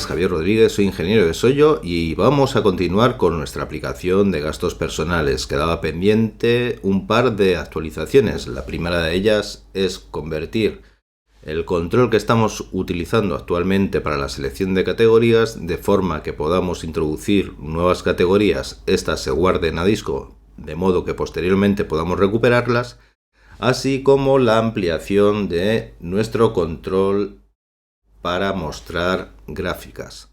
días, Javier Rodríguez, soy ingeniero de Soyo y vamos a continuar con nuestra aplicación de gastos personales. Quedaba pendiente un par de actualizaciones. La primera de ellas es convertir el control que estamos utilizando actualmente para la selección de categorías de forma que podamos introducir nuevas categorías, estas se guarden a disco de modo que posteriormente podamos recuperarlas, así como la ampliación de nuestro control para mostrar gráficas.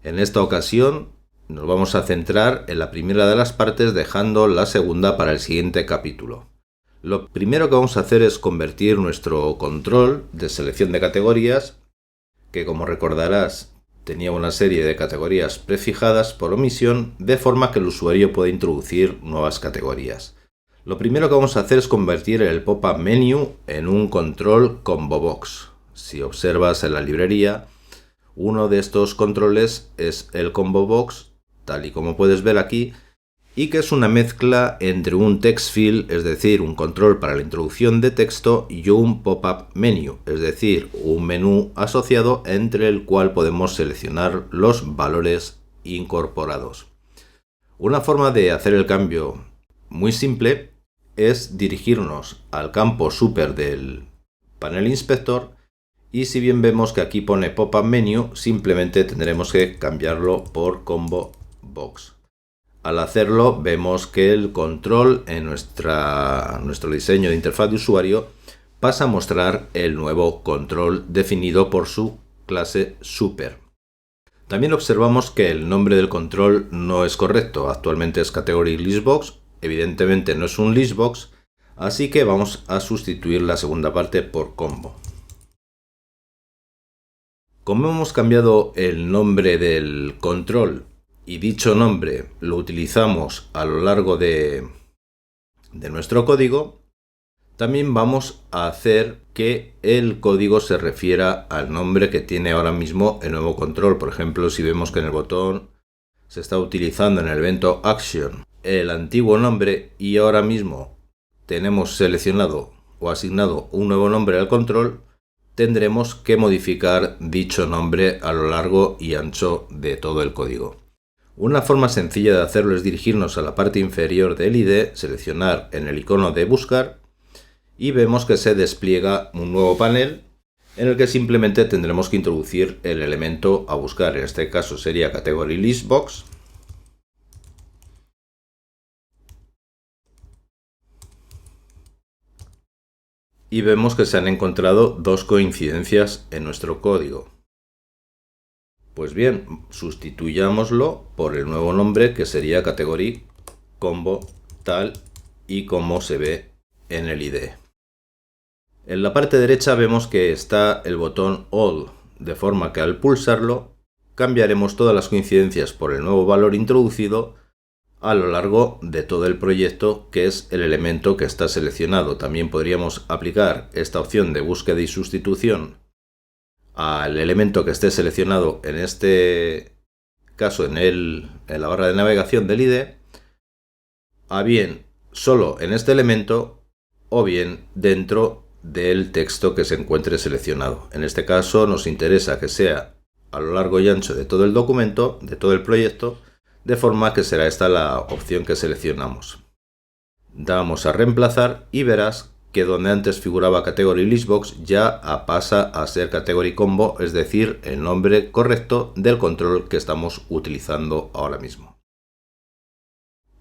En esta ocasión nos vamos a centrar en la primera de las partes, dejando la segunda para el siguiente capítulo. Lo primero que vamos a hacer es convertir nuestro control de selección de categorías, que como recordarás tenía una serie de categorías prefijadas por omisión, de forma que el usuario pueda introducir nuevas categorías. Lo primero que vamos a hacer es convertir el pop-up menu en un control combo box. Si observas en la librería, uno de estos controles es el combo box, tal y como puedes ver aquí, y que es una mezcla entre un text field, es decir, un control para la introducción de texto, y un pop-up menu, es decir, un menú asociado entre el cual podemos seleccionar los valores incorporados. Una forma de hacer el cambio muy simple es dirigirnos al campo super del panel inspector, y si bien vemos que aquí pone pop-up menu, simplemente tendremos que cambiarlo por combo box. Al hacerlo vemos que el control en nuestro diseño de interfaz de usuario pasa a mostrar el nuevo control definido por su clase super. También observamos que el nombre del control no es correcto, actualmente es category listbox, evidentemente no es un listbox, así que vamos a sustituir la segunda parte por combo. Como hemos cambiado el nombre del control y dicho nombre lo utilizamos a lo largo de nuestro código, también vamos a hacer que el código se refiera al nombre que tiene ahora mismo el nuevo control. Por ejemplo, si vemos que en el botón se está utilizando en el evento action el antiguo nombre y ahora mismo tenemos seleccionado o asignado un nuevo nombre al control, tendremos que modificar dicho nombre a lo largo y ancho de todo el código. Una forma sencilla de hacerlo es dirigirnos a la parte inferior del IDE, seleccionar en el icono de buscar y vemos que se despliega un nuevo panel en el que simplemente tendremos que introducir el elemento a buscar. En este caso sería category listbox. Y vemos que se han encontrado dos coincidencias en nuestro código. Pues bien, sustituyámoslo por el nuevo nombre que sería category combo tal y como se ve en el IDE. En la parte derecha vemos que está el botón All, de forma que al pulsarlo cambiaremos todas las coincidencias por el nuevo valor introducido a lo largo de todo el proyecto, que es el elemento que está seleccionado. También podríamos aplicar esta opción de búsqueda y sustitución al elemento que esté seleccionado, en este caso en la barra de navegación del IDE, a bien solo en este elemento o bien dentro del texto que se encuentre seleccionado. En este caso nos interesa que sea a lo largo y ancho de todo el documento, de todo el proyecto, de forma que será esta la opción que seleccionamos. Damos a reemplazar y verás que donde antes figuraba category listbox ya pasa a ser category combo, es decir, el nombre correcto del control que estamos utilizando ahora mismo.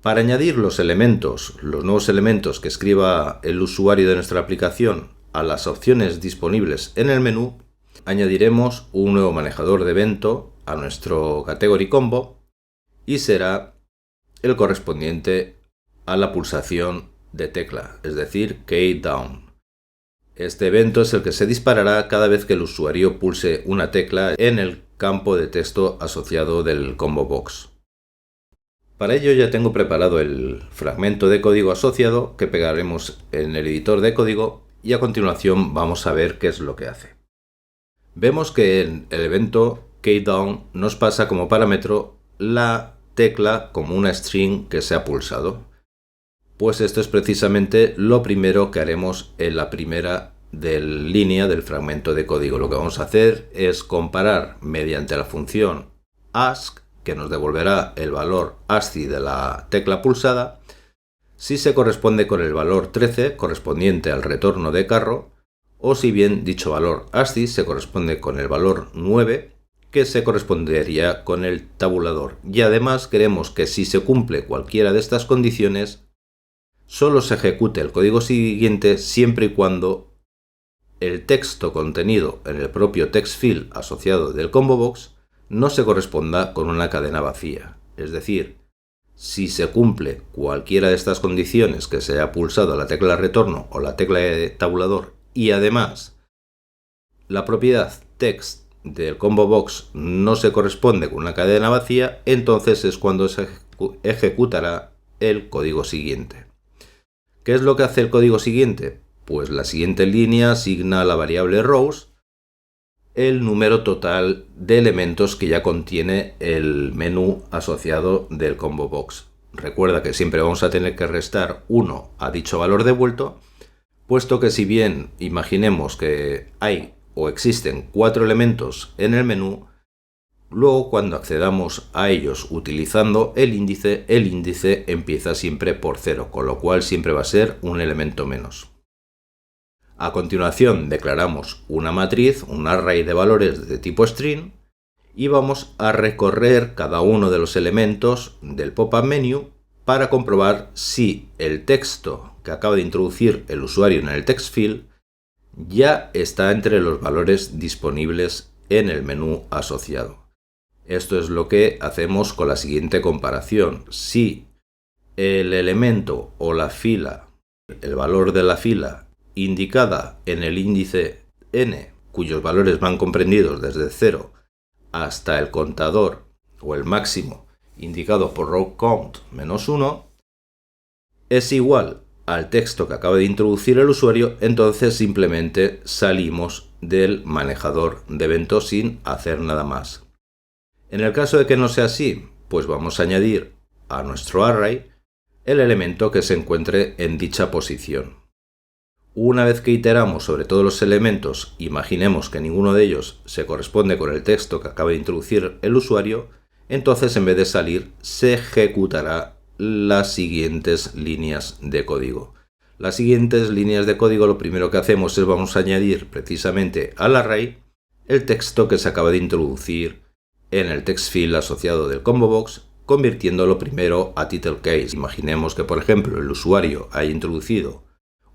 Para añadir los nuevos elementos que escriba el usuario de nuestra aplicación a las opciones disponibles en el menú, añadiremos un nuevo manejador de evento a nuestro category combo y será el correspondiente a la pulsación de tecla, es decir, key down. Este evento es el que se disparará cada vez que el usuario pulse una tecla en el campo de texto asociado del combo box. Para ello ya tengo preparado el fragmento de código asociado que pegaremos en el editor de código y a continuación vamos a ver qué es lo que hace. Vemos que en el evento keydown nos pasa como parámetro la tecla como una string que se ha pulsado. Pues esto es precisamente lo primero que haremos en la primera línea del fragmento de código. Lo que vamos a hacer es comparar mediante la función ask, que nos devolverá el valor ASCII de la tecla pulsada, si se corresponde con el valor 13 correspondiente al retorno de carro, o si bien dicho valor ASCII se corresponde con el valor 9, que se correspondería con el tabulador. Y además queremos que si se cumple cualquiera de estas condiciones, solo se ejecute el código siguiente siempre y cuando el texto contenido en el propio text field asociado del combo box no se corresponda con una cadena vacía. Es decir, si se cumple cualquiera de estas condiciones, que se haya pulsado la tecla retorno o la tecla de tabulador, y además la propiedad text del combo box no se corresponde con una cadena vacía, entonces es cuando se ejecutará el código siguiente. ¿Qué es lo que hace el código siguiente? Pues la siguiente línea asigna a la variable rows el número total de elementos que ya contiene el menú asociado del combo box. Recuerda que siempre vamos a tener que restar 1 a dicho valor devuelto, puesto que si bien imaginemos que hay o existen 4 elementos en el menú, luego cuando accedamos a ellos utilizando el índice empieza siempre por 0, con lo cual siempre va a ser un elemento menos. A continuación declaramos una matriz, un array de valores de tipo string, y vamos a recorrer cada uno de los elementos del pop-up menu para comprobar si el texto que acaba de introducir el usuario en el text field ya está entre los valores disponibles en el menú asociado. Esto es lo que hacemos con la siguiente comparación. Si el elemento o la fila, el valor de la fila indicada en el índice n, cuyos valores van comprendidos desde 0 hasta el contador o el máximo indicado por row count -1, es igual al texto que acaba de introducir el usuario, entonces simplemente salimos del manejador de eventos sin hacer nada más. En el caso de que no sea así, pues vamos a añadir a nuestro array el elemento que se encuentre en dicha posición. Una vez que iteramos sobre todos los elementos, imaginemos que ninguno de ellos se corresponde con el texto que acaba de introducir el usuario, entonces en vez de salir se ejecutará las siguientes líneas de código. Las siguientes líneas de código, lo primero que hacemos es vamos a añadir precisamente al array el texto que se acaba de introducir en el text field asociado del combo box, convirtiéndolo primero a title case. Imaginemos que, por ejemplo, el usuario haya introducido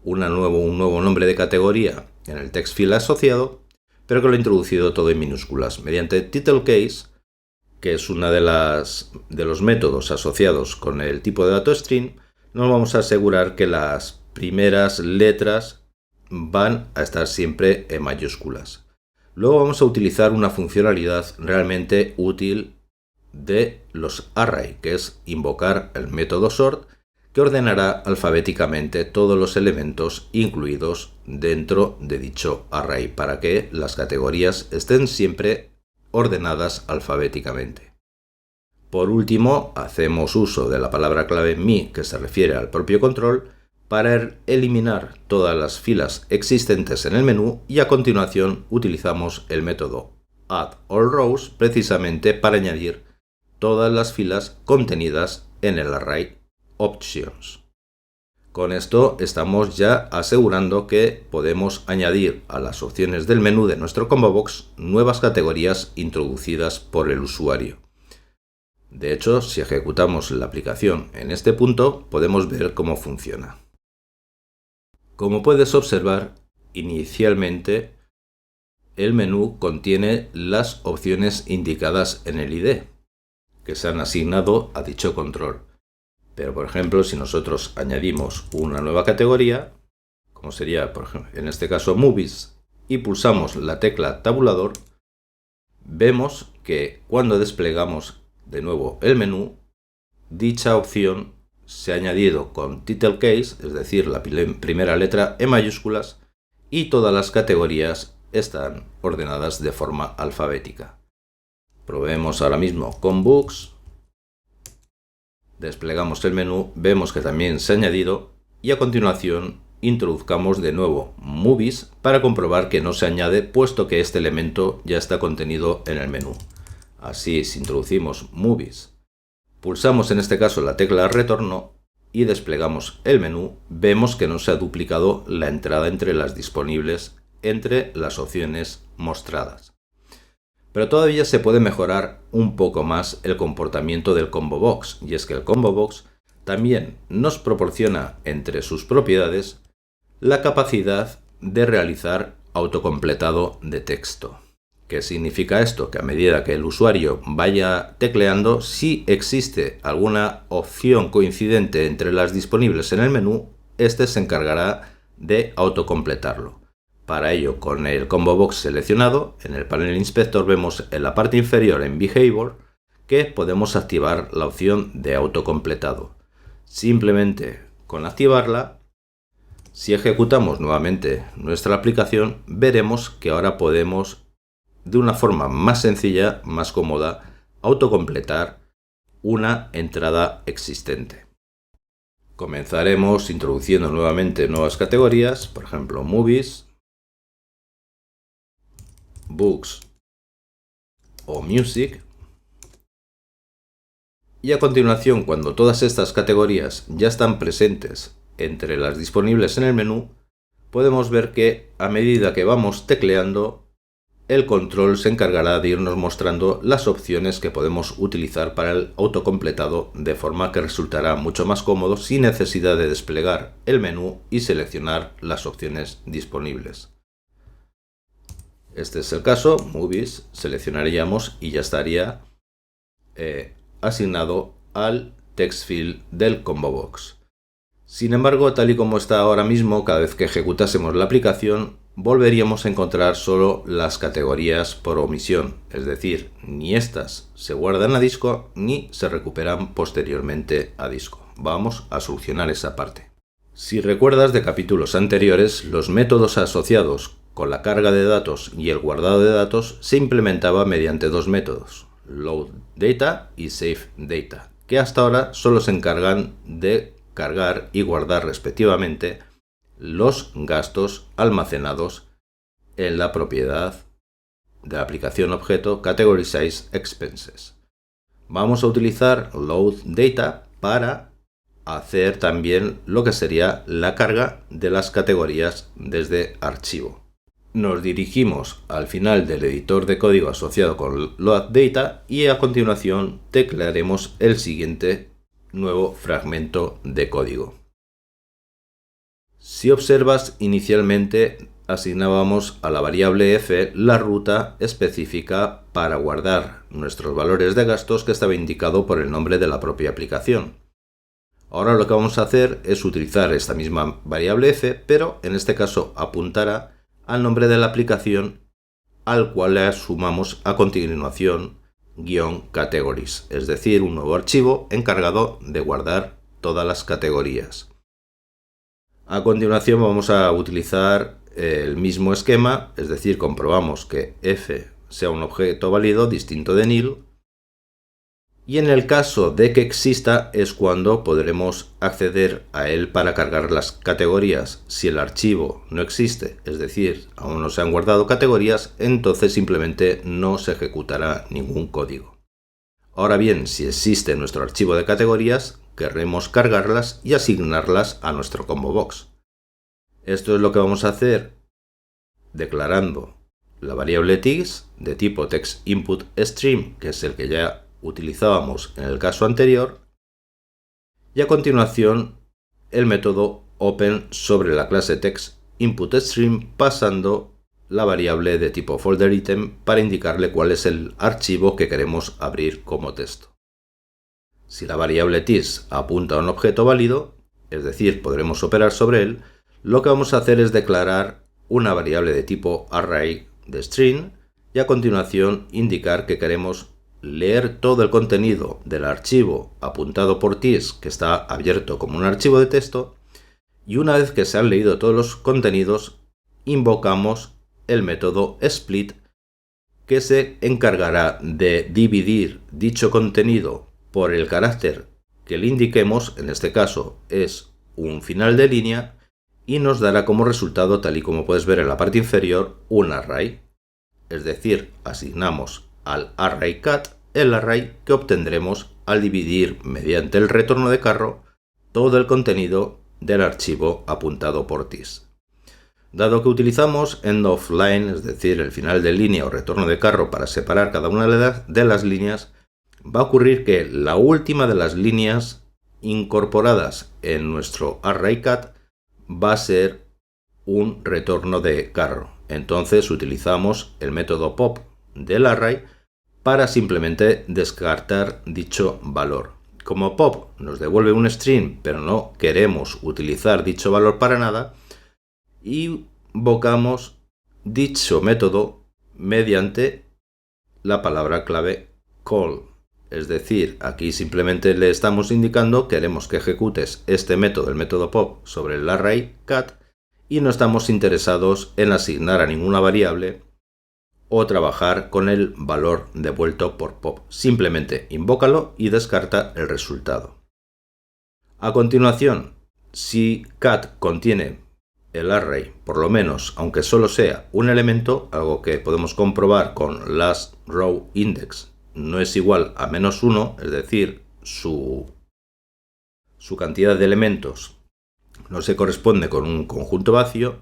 un nuevo nombre de categoría en el text field asociado, pero que lo ha introducido todo en minúsculas. Mediante title case, que es una de los métodos asociados con el tipo de dato string, nos vamos a asegurar que las primeras letras van a estar siempre en mayúsculas. Luego vamos a utilizar una funcionalidad realmente útil de los array, que es invocar el método sort, que ordenará alfabéticamente todos los elementos incluidos dentro de dicho array para que las categorías estén siempre ordenadas alfabéticamente. Por último, hacemos uso de la palabra clave me, que se refiere al propio control, para eliminar todas las filas existentes en el menú, y a continuación utilizamos el método addAllRows precisamente para añadir todas las filas contenidas en el array options. Con esto estamos ya asegurando que podemos añadir a las opciones del menú de nuestro combo box nuevas categorías introducidas por el usuario. De hecho, si ejecutamos la aplicación en este punto, podemos ver cómo funciona. Como puedes observar, inicialmente el menú contiene las opciones indicadas en el ID, que se han asignado a dicho control. Pero, por ejemplo, si nosotros añadimos una nueva categoría, como sería, por ejemplo, en este caso Movies, y pulsamos la tecla tabulador, vemos que cuando desplegamos de nuevo el menú, dicha opción se ha añadido con title case, es decir, la primera letra en mayúsculas, y todas las categorías están ordenadas de forma alfabética. Probemos ahora mismo con Books. Desplegamos el menú, vemos que también se ha añadido, y a continuación introduzcamos de nuevo Movies para comprobar que no se añade, puesto que este elemento ya está contenido en el menú. Así, si introducimos Movies, pulsamos en este caso la tecla Retorno y desplegamos el menú, vemos que no se ha duplicado la entrada entre las disponibles entre las opciones mostradas. Pero todavía se puede mejorar un poco más el comportamiento del Combo Box, y es que el Combo Box también nos proporciona entre sus propiedades la capacidad de realizar autocompletado de texto. ¿Qué significa esto? Que a medida que el usuario vaya tecleando, si existe alguna opción coincidente entre las disponibles en el menú, este se encargará de autocompletarlo. Para ello, con el Combo Box seleccionado, en el panel inspector vemos en la parte inferior en Behavior que podemos activar la opción de autocompletado. Simplemente con activarla, si ejecutamos nuevamente nuestra aplicación, veremos que ahora podemos, de una forma más sencilla, más cómoda, autocompletar una entrada existente. Comenzaremos introduciendo nuevamente nuevas categorías, por ejemplo, Movies, Books o Music. Y a continuación, cuando todas estas categorías ya están presentes entre las disponibles en el menú, podemos ver que a medida que vamos tecleando, el control se encargará de irnos mostrando las opciones que podemos utilizar para el autocompletado, de forma que resultará mucho más cómodo sin necesidad de desplegar el menú y seleccionar las opciones disponibles. Este es el caso, Movies, seleccionaríamos y ya estaría asignado al text field del Combo Box. Sin embargo, tal y como está ahora mismo, cada vez que ejecutásemos la aplicación, volveríamos a encontrar solo las categorías por omisión, es decir, ni estas se guardan a disco ni se recuperan posteriormente a disco. Vamos a solucionar esa parte. Si recuerdas de capítulos anteriores, los métodos asociados con la carga de datos y el guardado de datos se implementaba mediante dos métodos, Load Data y Save Data, que hasta ahora solo se encargan de cargar y guardar respectivamente los gastos almacenados en la propiedad de la aplicación objeto Category Size Expenses. Vamos a utilizar Load Data para hacer también lo que sería la carga de las categorías desde archivo. Nos dirigimos al final del editor de código asociado con Load Data y a continuación teclearemos el siguiente nuevo fragmento de código. Si observas, inicialmente asignábamos a la variable f la ruta específica para guardar nuestros valores de gastos, que estaba indicado por el nombre de la propia aplicación. Ahora lo que vamos a hacer es utilizar esta misma variable f, pero en este caso apuntará al nombre de la aplicación al cual le sumamos a continuación -categories, es decir, un nuevo archivo encargado de guardar todas las categorías. A continuación vamos a utilizar el mismo esquema, es decir, comprobamos que f sea un objeto válido distinto de nil, y en el caso de que exista es cuando podremos acceder a él para cargar las categorías. Si el archivo no existe, es decir, aún no se han guardado categorías, entonces simplemente no se ejecutará ningún código. Ahora bien, si existe nuestro archivo de categorías, querremos cargarlas y asignarlas a nuestro Combo Box. Esto es lo que vamos a hacer declarando la variable TIX de tipo TextInputStream, que es el que ya utilizábamos en el caso anterior, y a continuación el método open sobre la clase TextInputStream, pasando la variable de tipo folderItem para indicarle cuál es el archivo que queremos abrir como texto. Si la variable TIX apunta a un objeto válido, es decir, podremos operar sobre él, lo que vamos a hacer es declarar una variable de tipo array de string y a continuación indicar que queremos leer todo el contenido del archivo apuntado por TIX, que está abierto como un archivo de texto, y una vez que se han leído todos los contenidos, invocamos el método split, que se encargará de dividir dicho contenido por el carácter que le indiquemos, en este caso es un final de línea, y nos dará como resultado, tal y como puedes ver en la parte inferior, un array. Es decir, asignamos al array cat el array que obtendremos al dividir mediante el retorno de carro todo el contenido del archivo apuntado por tis. Dado que utilizamos end of line, es decir, el final de línea o retorno de carro para separar cada una de las líneas, va a ocurrir que la última de las líneas incorporadas en nuestro array cat va a ser un retorno de carro. Entonces utilizamos el método pop del array para simplemente descartar dicho valor. Como pop nos devuelve un string, pero no queremos utilizar dicho valor para nada, invocamos dicho método mediante la palabra clave call. Es decir, aquí simplemente le estamos indicando que queremos que ejecutes este método, el método pop, sobre el array cat, y no estamos interesados en asignar a ninguna variable o trabajar con el valor devuelto por pop. Simplemente invócalo y descarta el resultado. A continuación, si cat contiene el array, por lo menos, aunque solo sea un elemento, algo que podemos comprobar con last row index, no es igual a -1, es decir, su cantidad de elementos no se corresponde con un conjunto vacío,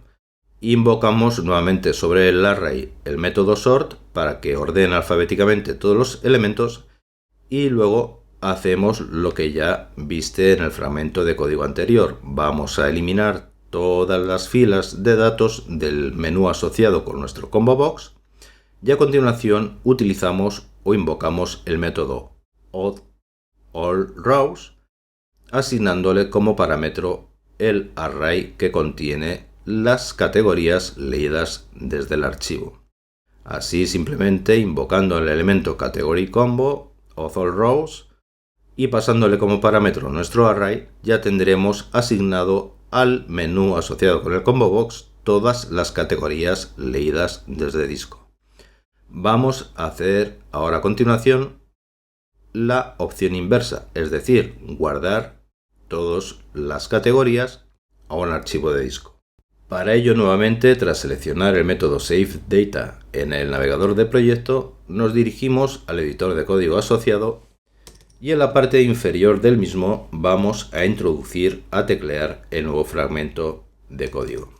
invocamos nuevamente sobre el array el método sort para que ordene alfabéticamente todos los elementos y luego hacemos lo que ya viste en el fragmento de código anterior. Vamos a eliminar todas las filas de datos del menú asociado con nuestro combo box y a continuación utilizamos o invocamos el método allRows asignándole como parámetro el array que contiene las categorías leídas desde el archivo. Así, simplemente invocando el elemento category combo allRows y pasándole como parámetro nuestro array, ya tendremos asignado al menú asociado con el combo box todas las categorías leídas desde disco. Vamos a hacer ahora a continuación la opción inversa, es decir, guardar todas las categorías a un archivo de disco. Para ello, nuevamente, tras seleccionar el método SaveData en el navegador de proyecto, nos dirigimos al editor de código asociado y en la parte inferior del mismo vamos a introducir, a teclear el nuevo fragmento de código.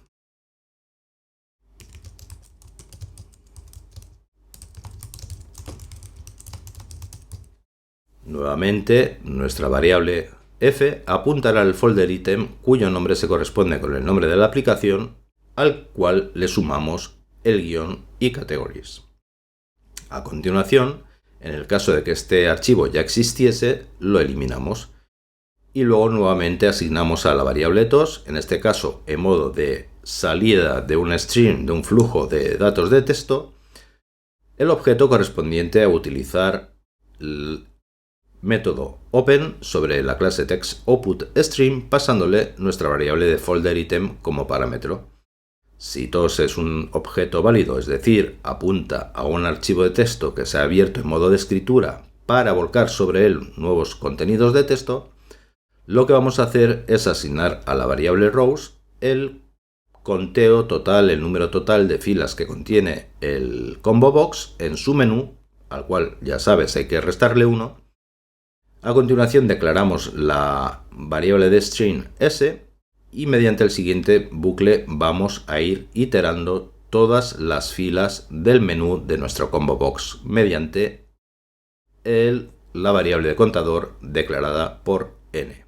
Nuevamente, nuestra variable f apuntará al folder ítem cuyo nombre se corresponde con el nombre de la aplicación, al cual le sumamos el guión y categories. A continuación, en el caso de que este archivo ya existiese, lo eliminamos y luego nuevamente asignamos a la variable tos, en este caso en modo de salida de un stream, de un flujo de datos de texto, el objeto correspondiente a utilizar el método open sobre la clase textOutputStream pasándole nuestra variable de folder item como parámetro. Si tos es un objeto válido, es decir, apunta a un archivo de texto que se ha abierto en modo de escritura para volcar sobre él nuevos contenidos de texto, lo que vamos a hacer es asignar a la variable rows el conteo total, el número total de filas que contiene el combo box en su menú, al cual ya sabes hay que restarle 1. A continuación declaramos la variable de string s y mediante el siguiente bucle vamos a ir iterando todas las filas del menú de nuestro combo box mediante la variable de contador declarada por n,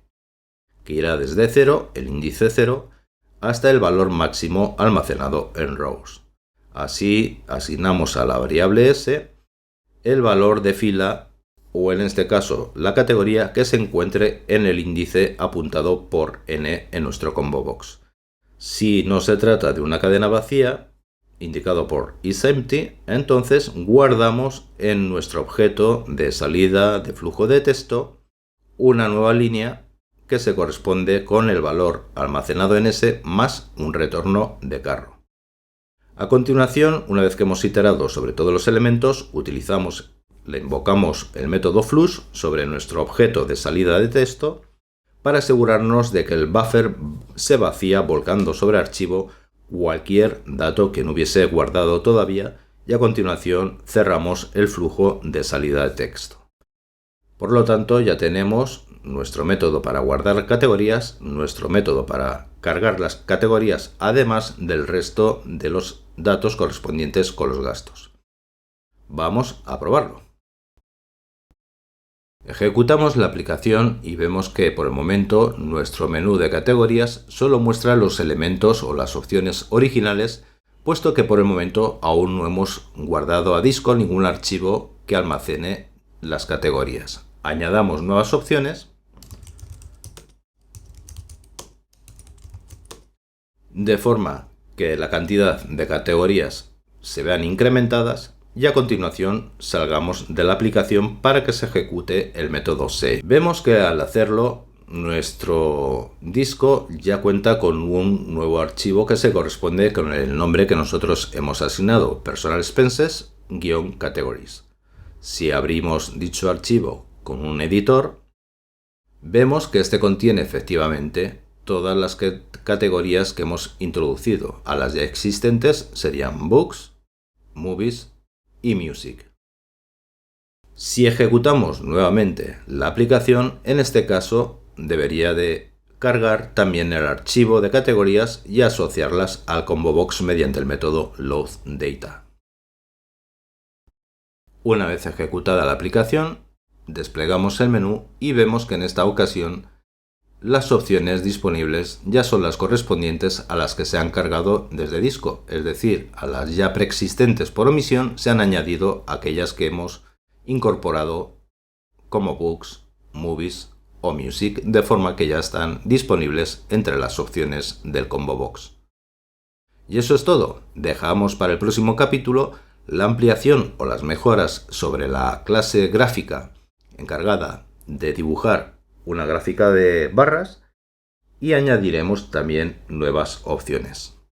que irá desde 0, el índice 0, hasta el valor máximo almacenado en rows. Así asignamos a la variable s el valor de fila o en este caso la categoría que se encuentre en el índice apuntado por n en nuestro combo box. Si no se trata de una cadena vacía, indicado por isEmpty, entonces guardamos en nuestro objeto de salida de flujo de texto una nueva línea que se corresponde con el valor almacenado en S más un retorno de carro. A continuación, una vez que hemos iterado sobre todos los elementos, le invocamos el método flush sobre nuestro objeto de salida de texto para asegurarnos de que el buffer se vacía volcando sobre archivo cualquier dato que no hubiese guardado todavía, y a continuación cerramos el flujo de salida de texto. Por lo tanto, ya tenemos nuestro método para guardar categorías, nuestro método para cargar las categorías, además del resto de los datos correspondientes con los gastos. Vamos a probarlo. Ejecutamos la aplicación y vemos que por el momento nuestro menú de categorías solo muestra los elementos o las opciones originales, puesto que por el momento aún no hemos guardado a disco ningún archivo que almacene las categorías. Añadamos nuevas opciones de forma que la cantidad de categorías se vean incrementadas y a continuación salgamos de la aplicación para que se ejecute el método save. Vemos que al hacerlo nuestro disco ya cuenta con un nuevo archivo que se corresponde con el nombre que nosotros hemos asignado, Personal Expenses-Categories. Si abrimos dicho archivo con un editor, vemos que este contiene efectivamente todas las categorías que hemos introducido. A las ya existentes serían Books, Movies y Music. Si ejecutamos nuevamente la aplicación, en este caso debería de cargar también el archivo de categorías y asociarlas al combo box mediante el método loadData. Una vez ejecutada la aplicación, desplegamos el menú y vemos que en esta ocasión las opciones disponibles ya son las correspondientes a las que se han cargado desde disco, es decir, a las ya preexistentes por omisión se han añadido aquellas que hemos incorporado como Books, Movies o Music, de forma que ya están disponibles entre las opciones del combo box. Y eso es todo. Dejamos para el próximo capítulo la ampliación o las mejoras sobre la clase gráfica encargada de dibujar una gráfica de barras y añadiremos también nuevas opciones.